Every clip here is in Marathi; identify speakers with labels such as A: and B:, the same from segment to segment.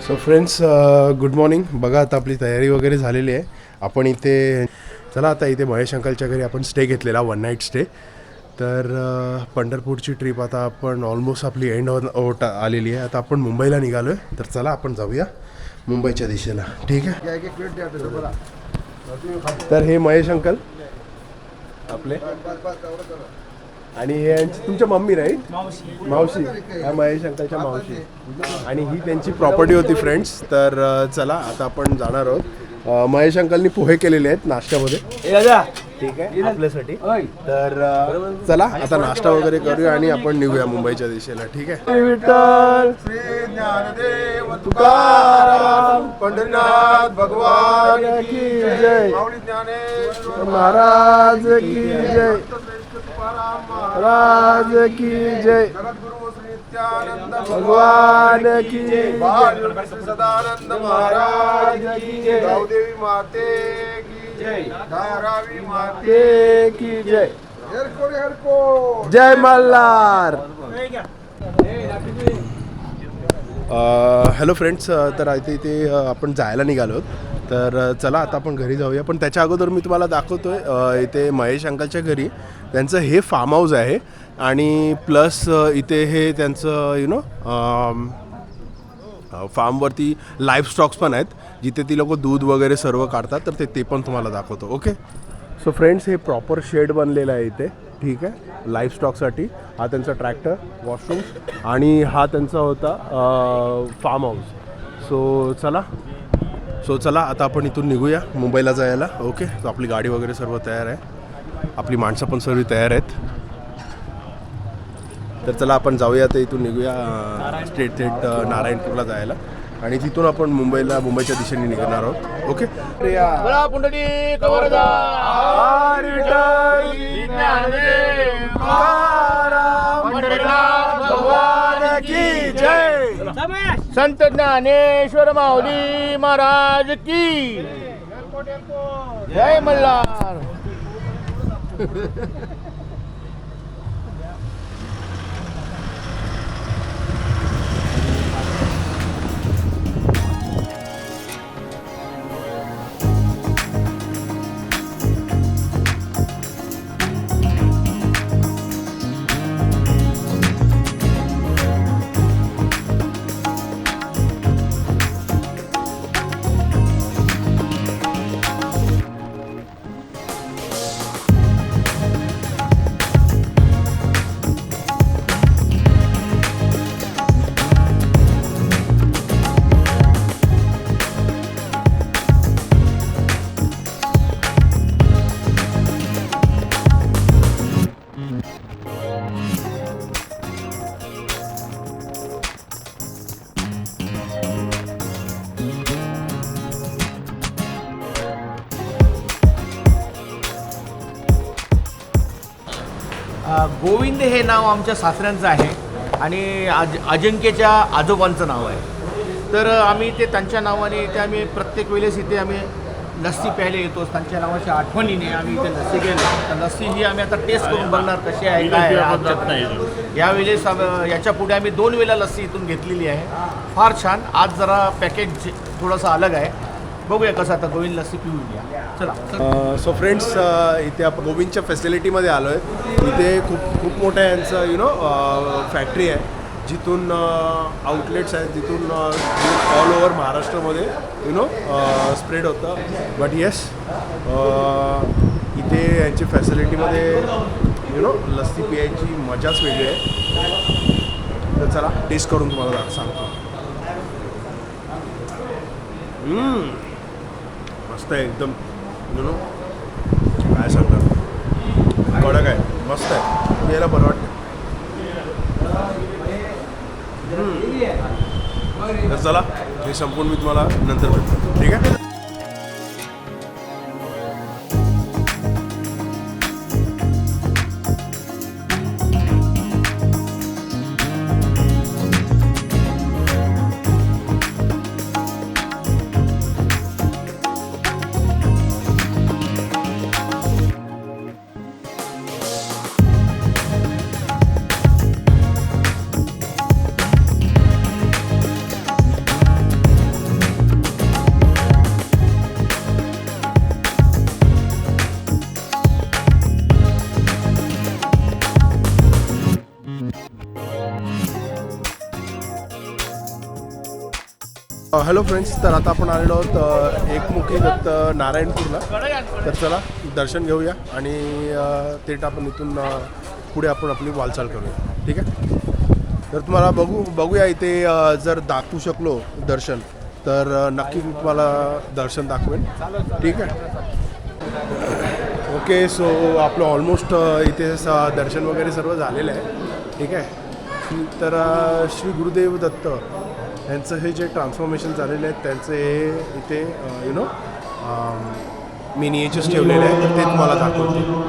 A: So friends good morning. बघा आता आपली तयारी वगैरे झालेली आहे. आपण इथे चला आता इथे महेश अंकलच्या घरी आपण स्टे घेतलेला 1 नाईट स्टे. तर पंढरपूरची ट्रिप आता आपण ऑलमोस्ट आपली एंड होत आलेली आहे. आता आपण मुंबईला निघालो आहे. तर चला आपण जाऊया मुंबईच्या दिशेला. ठीक आहे. तर हे महेश अंकल आपले आणि हे तुमच्या मम्मी राईट मावशी ह्या महेश अंकलच्या मावशी आणि ही त्यांची प्रॉपर्टी होती फ्रेंड्स. तर चला आता आपण जाणार आहोत. महेश अंकलनी पोहे केलेले आहेत नाश्त्यामध्ये. ठीक आहे आपल्यासाठी. तर चला आता नाश्ता वगैरे करूया आणि आपण निघूया मुंबईच्या दिशेला. ठीक आहे. विठ्ठल श्री ज्ञानदेव तुकाराम पंढरीनाथ भगवान की जय. ज्ञानेश्वर महाराज की जय. महाराज की जय. भगवान की जय. सदानंद महाराज की जय. गावदेवी माते की जय. धारावी माते की जय. जय मल्हार. Hello friends. तर इथे आपण जायला निघालो. तर चला आता आपण घरी जाऊया. पण त्याच्या अगोदर मी तुम्हाला दाखवतोय इथे महेश अंकलच्या घरी त्यांचं हे फार्म हाऊस आहे आणि प्लस इथे हे त्यांचं फार्मवरती लाईफ स्टॉक्स पण आहेत जिथे ती लोक दूध वगैरे सर्व काढतात. तर ते पण तुम्हाला दाखवतो. ओके. सो फ्रेंड्स हे प्रॉपर शेड बनलेलं आहे इथे. ठीक आहे. लाईफ स्टॉकसाठी हा त्यांचा ट्रॅक्टर वॉशरूम्स आणि हा त्यांचा होता फार्म हाऊस. सो चला आता आपण इथून निघूया मुंबईला जायला. ओके. सो आपली गाडी वगैरे सर्व तयार आहे. आपली माणसं पण सर्व तयार आहेत. तर चला आपण जाऊया. तर इथून निघूया स्ट्रेट नारायणपूरला जायला आणि तिथून आपण मुंबईच्या दिशेने निघणार आहोत. ओके.
B: संत ज्ञानेश्वर माऊली महाराज की जय मल्हार. गोविंद हे नाव आमच्या सासऱ्यांचं आहे आणि अजिंक्यच्या आजोबांचं नाव आहे. तर आम्ही ते त्यांच्या नावाने इथे आम्ही प्रत्येक वेळेस इथे आम्ही लस्सी प्यायला येतो. त्यांच्या नावाच्या आठवणीने आम्ही इथे लस्सी गेलो. तर लस्सी ही आम्ही आता टेस्ट करून बघणार कशी आहे काय आहे. यावेळेस याच्या पुढे आम्ही 2 वेळा लस्सी इथून घेतलेली आहे. फार छान. आज जरा पॅकेज थोडंसं अलग आहे. बघूया कसं आता गोविंद लस्सी पिऊया. चला.
A: सो फ्रेंड्स इथे आपण गोविंदच्या फॅसिलिटीमध्ये आलो आहे. इथे खूप मोठं यांचं फॅक्टरी आहे जिथून आउटलेट्स आहेत जिथून ऑल ओव्हर महाराष्ट्रामध्ये स्प्रेड होतं. बट येस इथे यांची फॅसिलिटीमध्ये लस्सी पियायची मजाच वेगळी आहे. तर चला टेस्ट करून तुम्हाला सांगतो. मस्त आहे एकदम. काय सांगतात कडक आहे. मस्त आहे. यायला बरं वाटतं. तर चला हे संपूर्ण मी तुम्हाला नंतर भेटतो. ठीक आहे. हॅलो फ्रेंड्स, तर आता आपण आलेलो आहोत एकमुखी दत्त नारायणपूरला. तर चला दर्शन घेऊया आणि थेट आपण इथून पुढे आपण आपली वालचाल करूया. ठीक आहे. तर तुम्हाला बघूया इथे जर दाखवू शकलो दर्शन तर नक्की मी तुम्हाला दर्शन दाखवेन. ठीक आहे. ओके, सो आपलं ऑलमोस्ट इथे दर्शन वगैरे सर्व झालेलं आहे. ठीक आहे. तर श्री गुरुदेव दत्त यांचं हे जे ट्रान्सफॉर्मेशन झालेले आहेत त्यांचे हे इथे मिनिएचर्स ठेवलेले आहेत, तर ते तुम्हाला दाखवते.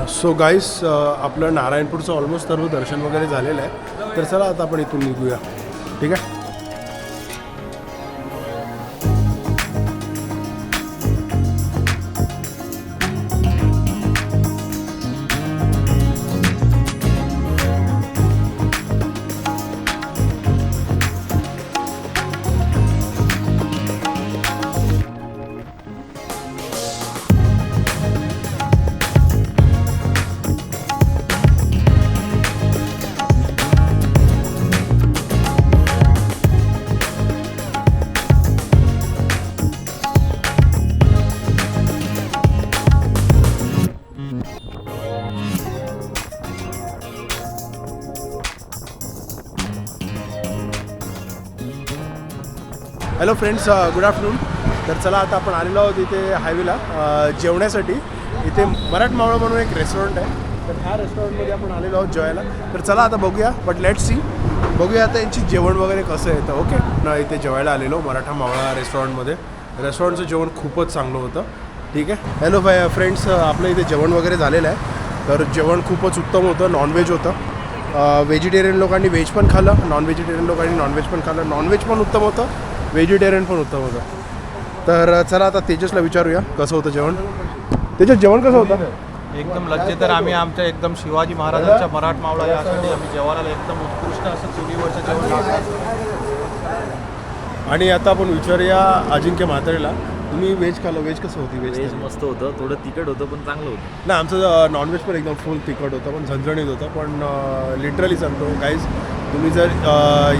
A: सो गाईस, आपलं नारायणपूरचं ऑलमोस्ट सर्व दर्शन वगैरे झालेलं आहे. तर चला आता आपण इथून निघूया. ठीक आहे. Hello friends, good afternoon. तर चला आता आपण आलेलो आहोत इथे हायवेला जेवण्यासाठी. इथे मराठमावळा म्हणून एक रेस्टॉरंट आहे. तर ह्या रेस्टॉरंटमध्ये आपण आलेलो आहोत जेवायला. तर चला आता बघूया, बट लेट सी, बघूया आता यांची जेवण वगैरे कसं येतं. ओके ना, इथे जेवायला आलेलो मराठा मावळा रेस्टॉरंटमध्ये. रेस्टॉरंटचं जेवण खूपच चांगलं होतं. ठीक आहे. हॅलो फ्रेंड्स, आपलं इथे जेवण वगैरे झालेलं आहे. तर जेवण खूपच उत्तम होतं. नॉनव्हेज होतं. व्हेजिटेरियन लोकांनी व्हेज पण खाल्लं, नॉन व्हेजिटेरियन लोकांनी नॉनव्हेज पण खाल्लं. नॉनव्हेज पण उत्तम होतं, व्हेजिटेरियन पण उत्तम होतं. तर चला आता तेजसला विचारूया कसं होतं जेवण. तेजस, जेवण कसं होतं?
C: एकदम लज्जेदार. आम्ही आमच्या एकदम शिवाजी महाराजांच्या मराठमावळा यासाठी आम्ही जेवणाला एकदम उत्कृष्ट असं चुलीवरचं जेवण लागतं.
A: आणि आता आपण विचारूया अजिंक्य म्हातारेला, तुम्ही व्हेज खाल्लं, व्हेज कसं होती?
D: व्हेज मस्त होतं, थोडं तिखट होतं पण चांगलं होतं.
A: नाही, आमचं नॉनव्हेज पण एकदम फुल तिखट होतं, पण झणझणीत होतं. पण लिटरली सांगतो गाईज, तुम्ही जर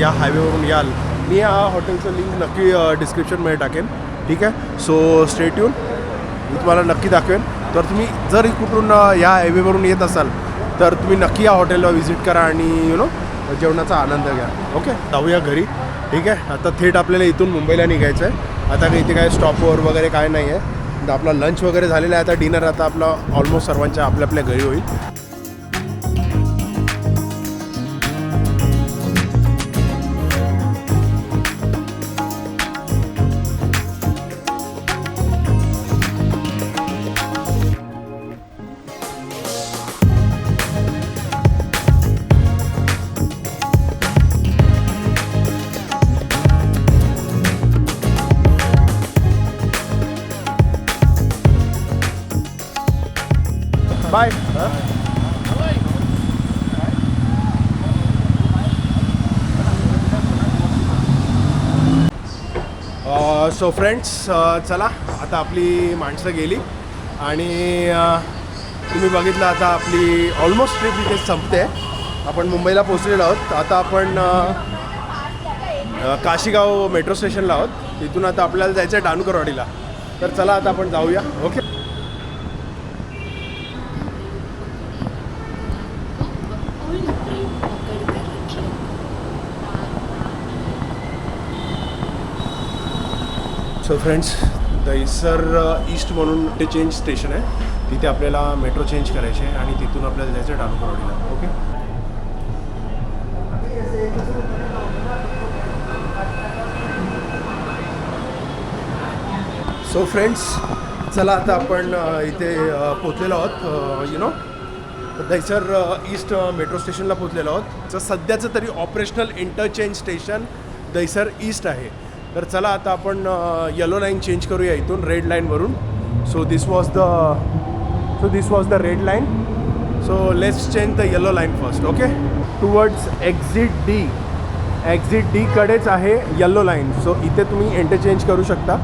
A: या हायवेवरून याल, मी या हॉटेलचं लिंक नक्की डिस्क्रिप्शनमध्ये टाकेन. ठीक आहे. सो स्टे ट्यून, मी तुम्हाला नक्की दाखवेन. तर तुम्ही जर कुठून या हायवेवरून येत असाल तर तुम्ही नक्की या हॉटेलला व्हिजिट करा आणि जेवणाचा आनंद घ्या. ओके, जाऊया घरी. ठीक आहे. आता थेट आपल्याला इथून मुंबईला निघायचं आहे. आता काही इथे काय स्टॉपवर वगैरे काय नाही आहे. आपला लंच वगैरे झालेला आहे. आता डिनर आता आपला ऑलमोस्ट सर्वांच्या आपल्या आपल्या घरी होईल. बाय. सो फ्रेंड्स, चला आता आपली माणसं गेली आणि तुम्ही बघितलं आता आपली ऑलमोस्ट ट्रिप इथे संपते. आपण मुंबईला पोहोचलेलो आहोत. आता आपण काशीगाव मेट्रो स्टेशनला आहोत. तिथून आता आपल्याला जायचं आहे डाणूकरवाडीला. तर चला आता आपण जाऊया. Okay. So friends, Dahisar east म्हणून ते चेंज स्टेशन आहे. तिथे आपल्याला मेट्रो चेंज करायची आहे आणि तिथून आपल्याला जायचं डाणूकरवाडीला. ओके. सो फ्रेंड्स, चला आता आपण इथे पोचलेलो आहोत तर दहिसर ईस्ट मेट्रो स्टेशनला पोचलेलो आहोत. तर सध्याचं तरी operational interchange station Dahisar east आहे. तर चला आता आपण येलो लाईन चेंज करूया इथून रेड लाईनवरून. So this was the red line. So let's change the yellow line first. Okay, towards exit D कडेच आहे येलो लाईन. सो इथे तुम्ही इंटरचेंज करू शकता.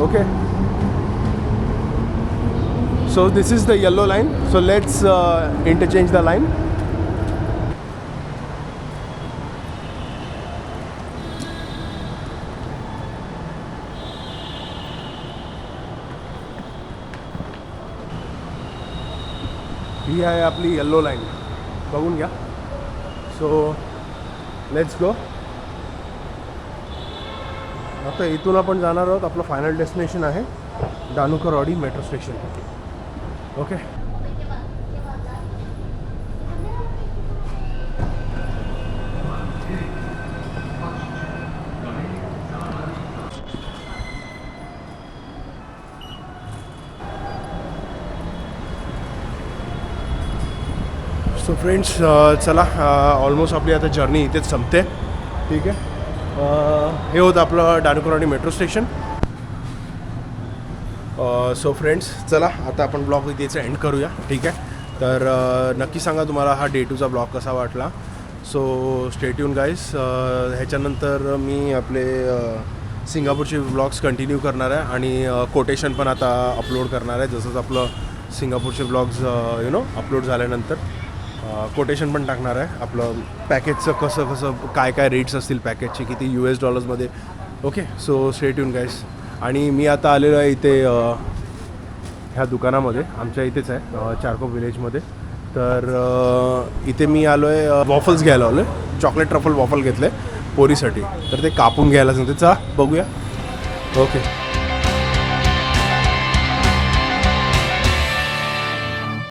A: Okay, so this is the yellow line. So let's interchange the line. ही आहे आपली येल्लो लाईन, बघून घ्या. So let's go. आता इथून आपण जाणार आहोत. आपलं फायनल डेस्टिनेशन आहे Dahanukarwadi metro station. Okay, so friends चला ऑलमोस्ट आपली आता जर्नी इथेच संपते. ठीक आहे, हे होतं आपलं दानुकरवाडी मेट्रो स्टेशन. सो फ्रेंड्स चला आता आपण ब्लॉग इथेच एंड करूया. ठीक आहे, तर नक्की सांगा तुम्हाला हा डे 2चा ब्लॉग कसा वाटला. सो स्टे ट्यून गाईस. ह्याच्यानंतर मी आपले सिंगापूरचे ब्लॉग्स कंटिन्यू करणार आहे आणि कोटेशन पण आता अपलोड करणार आहे. जसंच आपलं सिंगापूरचे ब्लॉग्स अपलोड झाल्यानंतर कोटेशन पण टाकणार आहे. आपलं पॅकेजचं कसं काय रेट्स असतील पॅकेजचे, किती US डॉलर्समध्ये. Okay, so stay tuned guys. आणि मी आता आलेलो आहे इथे ह्या दुकानामध्ये, आमच्या इथेच आहे चारकोप विलेजमध्ये. तर इथे मी आलो आहे वॉफल्स घ्यायला आलो आहे. चॉकलेट ट्रफल वॉफल घेतलं आहे पोरीसाठी. तर ते कापून घ्यायला सांगते. चला बघूया. ओके.